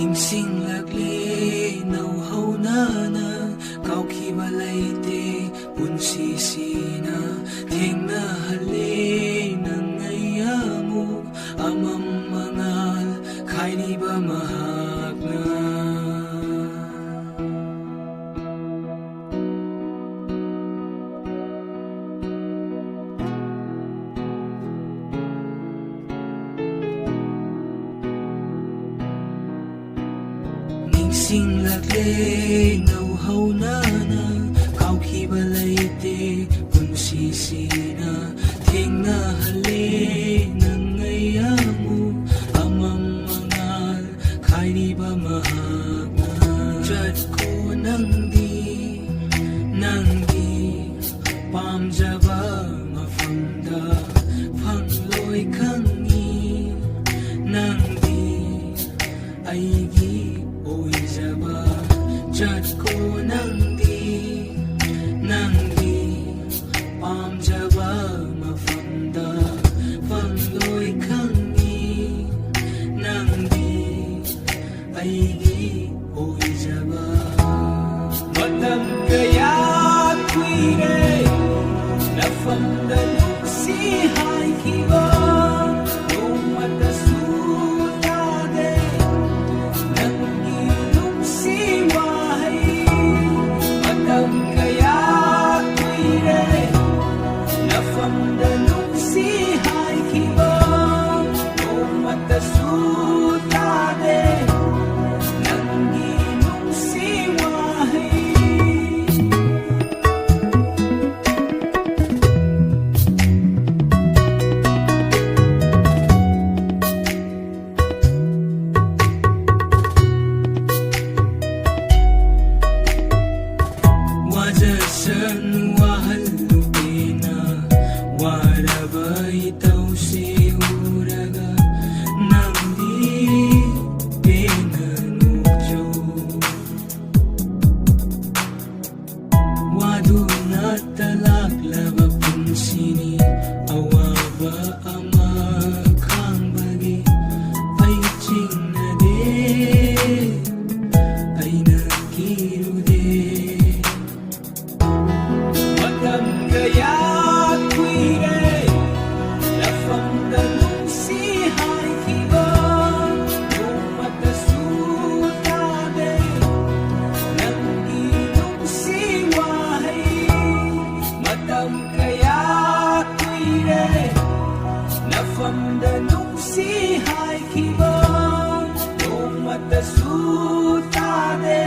ꯅꯤꯡꯁꯤꯡꯂꯛꯂꯦ ꯅꯧꯍꯧꯅꯅ ꯀꯥꯎꯈꯤꯕ ꯂꯩꯇꯦ ꯄꯨꯟꯁꯤꯁꯤꯅ ꯊꯦꯡꯅꯍꯜꯂꯦ ꯅꯪ ꯑꯩ ꯑꯃꯨꯛ ꯑꯃꯝ ꯃꯉꯥꯜ ꯈꯥꯏꯔꯤꯕ ꯃꯍꯥꯛꯅ ꯅꯤꯡꯁꯤꯡꯂꯛꯂꯦ ꯅꯧꯍꯧꯅꯅ ꯀꯥꯎꯈꯤꯕ ꯂꯩꯇꯦ ꯄꯨꯟꯁꯤꯁꯤꯅ ꯊꯦꯡꯅꯍꯜꯂꯦ ꯅꯪ ꯑꯩ ꯑꯃꯨꯛ ꯑꯃꯝ ꯃꯉꯥꯜ ꯈꯥꯏꯔꯤꯕ ꯃꯍꯥꯛꯅ ꯆꯠꯈꯣ ꯅꯪꯗꯤ ꯄꯥꯝꯖꯕ ꯃꯐꯝꯗ ꯐꯪꯂꯣꯏ ꯈꯪꯉꯤ ꯅꯪꯗꯤ ꯑꯩꯒꯤ ꯑꯣꯏꯖꯕ ꯆꯠꯈꯣ ꯅꯪꯗꯤ ꯄꯥꯝꯖꯕ ꯃꯐꯝꯗ ꯐꯪꯂꯣꯏ ꯈꯪꯉꯤ ꯅꯪꯗꯤ ꯑꯩꯒꯤ ꯑꯣꯏꯖꯕ ꯃꯇꯝ ꯀꯌꯥ ꯀꯨꯏꯔꯦ ꯅꯐꯝꯗ ꯅꯨꯡꯁꯤ ꯍꯥꯏꯈꯤꯕ ꯅꯣꯡꯃꯇꯁꯨ ꯇꯥꯗꯦ ꯅꯪꯒꯤ ꯅꯨꯡꯁꯤ ꯋꯥꯍꯩ ꯃꯇꯝ kaya kuire nafamda nungsi haikiba umatasu tade nangi nungsi wahi wajasan wahalubina waraba itaw si uraga nangdi pinanudyo waduna talaklaba punsini awaba ama kangbagi paiching na de ay nakirude Matam kaya kuire nafamda nungsi haikiba umatasu tade nangi nungsi wahay Matam kaya kuire nafamda nungsi haikiba umatasu tade